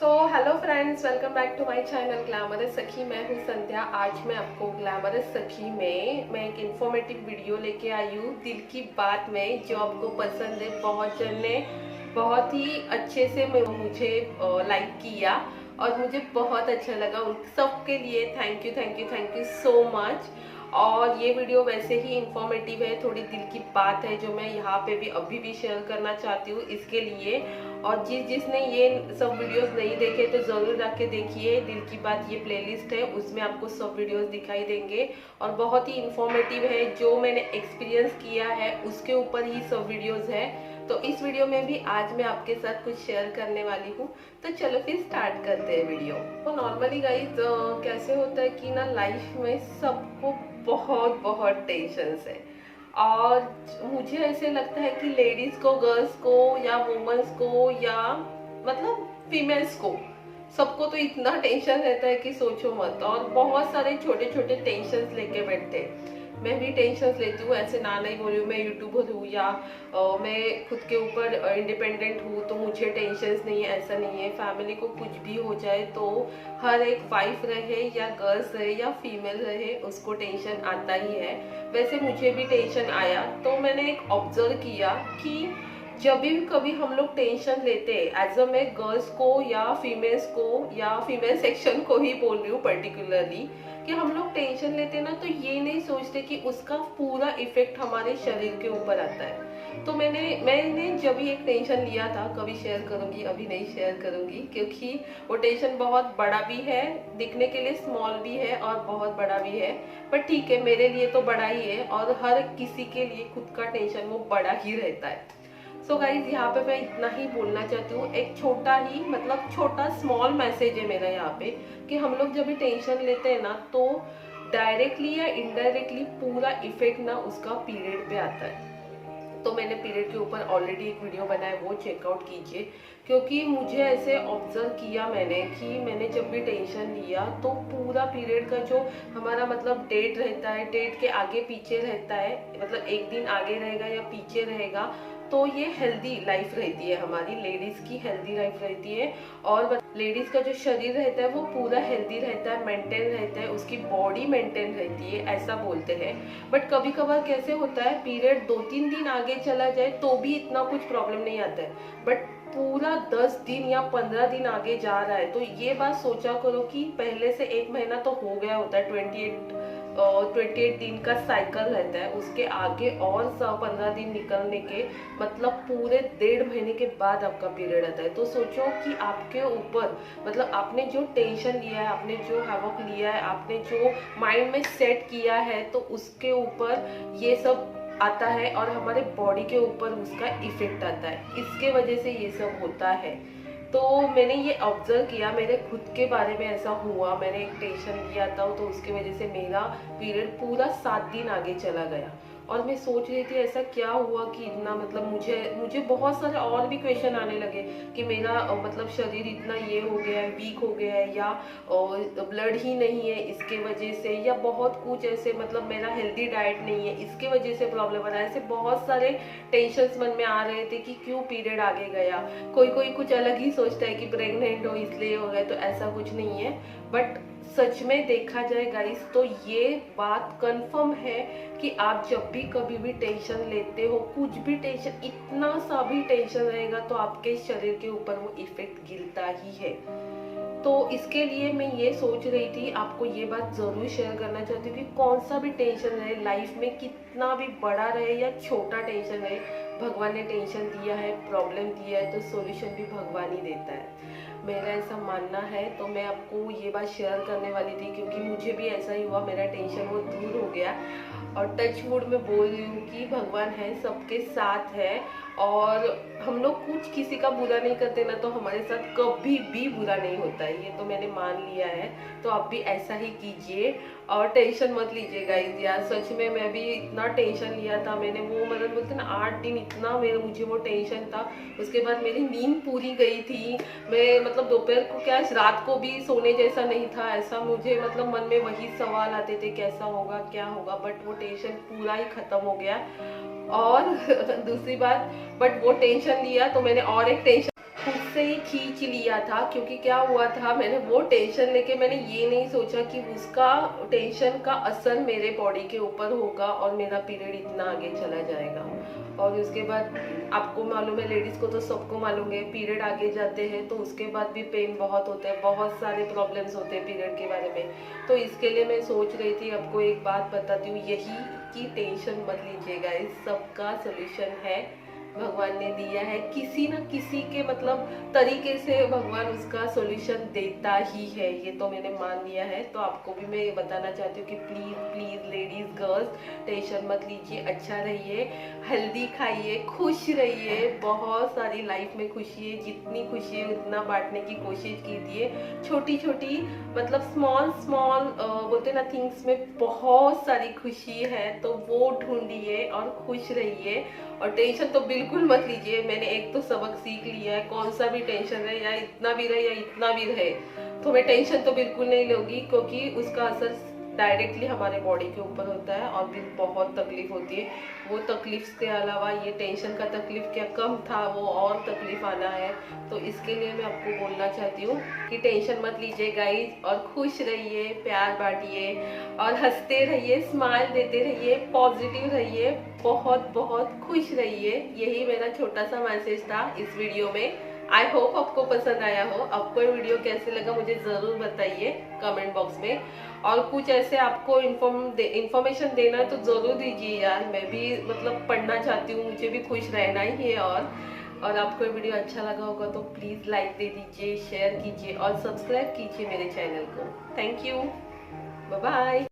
Hello friends, welcome back to my channel Glamorous Sakhi. मैं हूँ संध्या। आज मैं आपको ग्लैमरस सखी में मैं एक इन्फॉर्मेटिव वीडियो लेके आई हूँ दिल की बात में, जो आपको पसंद है। बहुत जन ने बहुत ही अच्छे से मुझे लाइक किया और मुझे बहुत अच्छा लगा। उन सबके लिए थैंक यू सो मच। और ये वीडियो वैसे ही इंफॉर्मेटिव है, थोड़ी दिल की बात है जो मैं यहाँ पे भी अभी भी शेयर करना चाहती हूँ इसके लिए। और जिसने ये सब वीडियोस नहीं देखे तो ज़रूर जाके देखिए। दिल की बात ये प्लेलिस्ट है, उसमें आपको सब वीडियोस दिखाई देंगे और बहुत ही इंफॉर्मेटिव है। जो मैंने एक्सपीरियंस किया है उसके ऊपर ही सब वीडियोस है। तो इस वीडियो में भी आज मैं आपके साथ कुछ शेयर करने वाली हूँ। तो चलो फिर स्टार्ट करते हैं वीडियो। तो नॉर्मली गाइस कैसे होता है कि ना, लाइफ में सबको बहुत बहुत टेंशन है। और मुझे ऐसे लगता है कि लेडीज को, गर्ल्स को या वुमेन्स को या मतलब फीमेल्स को, सबको तो इतना टेंशन रहता है कि सोचो मत। और बहुत सारे छोटे छोटे टेंशन लेके बैठते हैं। मैं भी टेंशन लेती हूँ, ऐसे ना नहीं बोल रही हूँ। मैं यूट्यूबर हूँ या मैं खुद के ऊपर इंडिपेंडेंट हूँ तो मुझे टेंशन नहीं है, ऐसा नहीं है। फैमिली को कुछ भी हो जाए तो हर एक वाइफ रहे या गर्ल्स रहे या फीमेल रहे, उसको टेंशन आता ही है। वैसे मुझे भी टेंशन आया तो मैंने एक ऑब्जर्व किया कि जब भी कभी हम लोग टेंशन लेते हैं, एज अ मैं गर्ल्स को या फीमेल्स को या फीमेल सेक्शन को ही बोल रही हूँ पर्टिकुलरली, कि हम लोग टेंशन लेते हैं ना तो ये नहीं सोचते कि उसका पूरा इफेक्ट हमारे शरीर के ऊपर आता है। तो मैंने जब भी एक टेंशन लिया था, कभी शेयर करूंगी, अभी नहीं शेयर करूंगी क्योंकि वो टेंशन बहुत बड़ा भी है, दिखने के लिए स्मॉल भी है और बहुत बड़ा भी है। पर ठीक है, मेरे लिए तो बड़ा ही है और हर किसी के लिए खुद का टेंशन वो बड़ा ही रहता है। सो गाइज, यहाँ पे मैं इतना ही बोलना चाहती हूँ। एक छोटा ही मतलब छोटा स्मॉल मैसेज है मेरा यहाँ पे, कि हम लोग जब भी टेंशन लेते हैं ना तो डायरेक्टली या इनडायरेक्टली पूरा इफेक्ट ना उसका पीरियड पे आता है। तो मैंने पीरियड के ऊपर ऑलरेडी एक वीडियो बनाया, वो चेकआउट कीजिए। क्योंकि मुझे ऐसे ऑब्जर्व किया मैंने कि मैंने जब भी टेंशन लिया तो पूरा पीरियड का जो हमारा मतलब डेट रहता है, डेट के आगे पीछे रहता है, मतलब एक दिन आगे रहेगा या पीछे रहेगा, तो ये हेल्दी लाइफ रहती है, हमारी लेडीज की हेल्दी लाइफ रहती है। और लेडीज का जो शरीर रहता है वो पूरा हेल्दी रहता है, मेंटेन रहता है, उसकी बॉडी मेंटेन रहती है, ऐसा बोलते हैं। बट कभी कभार कैसे होता है, पीरियड 2-3 दिन आगे चला जाए तो भी इतना कुछ प्रॉब्लम नहीं आता है। बट पूरा 10 दिन या 15 दिन आगे जा रहा है तो ये बात सोचा करो कि पहले से एक महीना तो हो गया होता है, 28 दिन का साइकिल रहता है, उसके आगे और 15 दिन निकलने के मतलब पूरे 1.5 महीने के बाद आपका पीरियड आता है। तो सोचो कि आपके ऊपर मतलब आपने जो टेंशन लिया है, आपने जो हैवक लिया है, आपने जो माइंड में सेट किया है, तो उसके ऊपर ये सब आता है और हमारे बॉडी के ऊपर उसका इफेक्ट आता है। इसके वजह से ये सब होता है। तो मैंने ये ऑब्जर्व किया, मेरे खुद के बारे में ऐसा हुआ। मैंने एक टेंशन लिया था तो उसकी वजह से मेरा पीरियड पूरा 7 दिन आगे चला गया। और मैं सोच रही थी ऐसा क्या हुआ कि इतना मतलब मुझे बहुत सारे और भी क्वेश्चन आने लगे कि मेरा मतलब शरीर इतना ये हो गया है, वीक हो गया है, या ब्लड ही नहीं है इसके वजह से, या बहुत कुछ ऐसे मतलब मेरा हेल्दी डाइट नहीं है इसके वजह से प्रॉब्लम आ रहा है। ऐसे बहुत सारे टेंशन मन में आ रहे थे कि क्यों पीरियड आगे गया। कोई कोई कुछ अलग ही सोचता है कि प्रेग्नेंट हो इसलिए हो गया, तो ऐसा कुछ नहीं है। बट सच में देखा जाए गाइस तो ये बात कंफर्म है कि आप जब भी कभी भी टेंशन लेते हो, कुछ भी टेंशन, इतना सा भी टेंशन रहेगा तो आपके शरीर के ऊपर वो इफेक्ट गिरता ही है। तो इसके लिए मैं ये सोच रही थी, आपको ये बात जरूर शेयर करना चाहती हूँ कि कौन सा भी टेंशन रहे लाइफ में, कितना भी बड़ा रहे या छोटा टेंशन रहे, भगवान ने टेंशन दिया है, प्रॉब्लम दिया है, तो सॉल्यूशन भी भगवान ही देता है, मेरा ऐसा मानना है। तो मैं आपको ये बात शेयर करने वाली थी क्योंकि मुझे भी ऐसा ही हुआ, मेरा टेंशन वो दूर हो गया। और टच वुड में बोल रही हूँ कि भगवान है, सबके साथ है। और हम लोग कुछ किसी का बुरा नहीं करते ना तो हमारे साथ कभी भी बुरा नहीं होता है, ये तो मैंने मान लिया है। तो आप भी ऐसा ही कीजिए और टेंशन मत लीजिएगा यार। सच में मैं भी इतना टेंशन लिया था, मैंने वो मतलब बोलते ना 8 दिन इतना मुझे वो टेंशन था। उसके बाद मेरी नींद पूरी गई थी, मैं मतलब दोपहर को क्या रात को भी सोने जैसा नहीं था, ऐसा मुझे मतलब मन में वही सवाल आते थे कैसा होगा क्या होगा। बट वो टेंशन पूरा ही खत्म हो गया। और दूसरी बात, बट वो टेंशन लिया तो मैंने और एक टेंशन खुद से ही खींच लिया था। क्योंकि क्या हुआ था, मैंने वो टेंशन लेके मैंने ये नहीं सोचा कि उसका टेंशन का असर मेरे बॉडी के ऊपर होगा और मेरा पीरियड इतना आगे चला जाएगा। और उसके बाद आपको मालूम है, लेडीज़ को तो सबको मालूम है, पीरियड आगे जाते हैं तो उसके बाद भी पेन बहुत होता है, बहुत सारे प्रॉब्लम्स होते हैं पीरियड के बारे में। तो इसके लिए मैं सोच रही थी आपको एक बात बताती हूँ, यही कि टेंशन मत लीजिएगा, इस सबका सोल्यूशन है, भगवान ने दिया है। किसी न किसी के मतलब तरीके से भगवान उसका सॉल्यूशन देता ही है, ये तो मैंने मान लिया है। तो आपको भी मैं ये बताना चाहती हूँ कि please please ladies girls tension मत लीजिए, अच्छा रहिए, हेल्दी खाइए, खुश रहिए, बहुत सारी लाइफ में खुशी है, जितनी खुशी है उतना बांटने की कोशिश कीजिए। छोटी छोटी मतलब स्मॉल स्मॉल बोलते ना थिंग्स में बहुत सारी खुशी है, तो वो ढूंढिए और खुश रहिए। और टेंशन तो बिल्कुल मत लीजिए, मैंने एक तो सबक सीख लिया है, कौन सा भी टेंशन रहे या इतना भी रहे या इतना भी रहे, तो मैं टेंशन तो बिल्कुल नहीं लूंगी, क्योंकि उसका असर डायरेक्टली हमारे बॉडी के ऊपर होता है और भी बहुत तकलीफ होती है। वो तकलीफ के अलावा ये टेंशन का तकलीफ क्या कम था, वो और तकलीफ आना है। तो इसके लिए मैं आपको बोलना चाहती हूँ कि टेंशन मत लीजिए गाइस, और खुश रहिए, प्यार बांटिए और हंसते रहिए, स्माइल देते रहिए, पॉजिटिव रहिए, बहुत बहुत खुश रहिए। यही मेरा छोटा सा मैसेज था इस वीडियो में। आई होप आपको पसंद आया हो। आपको ये वीडियो कैसे लगा मुझे ज़रूर बताइए कमेंट बॉक्स में। और कुछ ऐसे आपको इन्फॉर्मेशन देना है तो ज़रूर दीजिए यार, मैं भी मतलब पढ़ना चाहती हूँ, मुझे भी खुश रहना ही है। और आपको ये वीडियो अच्छा लगा होगा तो प्लीज़ लाइक दे दीजिए, शेयर कीजिए और सब्सक्राइब कीजिए मेरे चैनल को। Thank you, bye bye.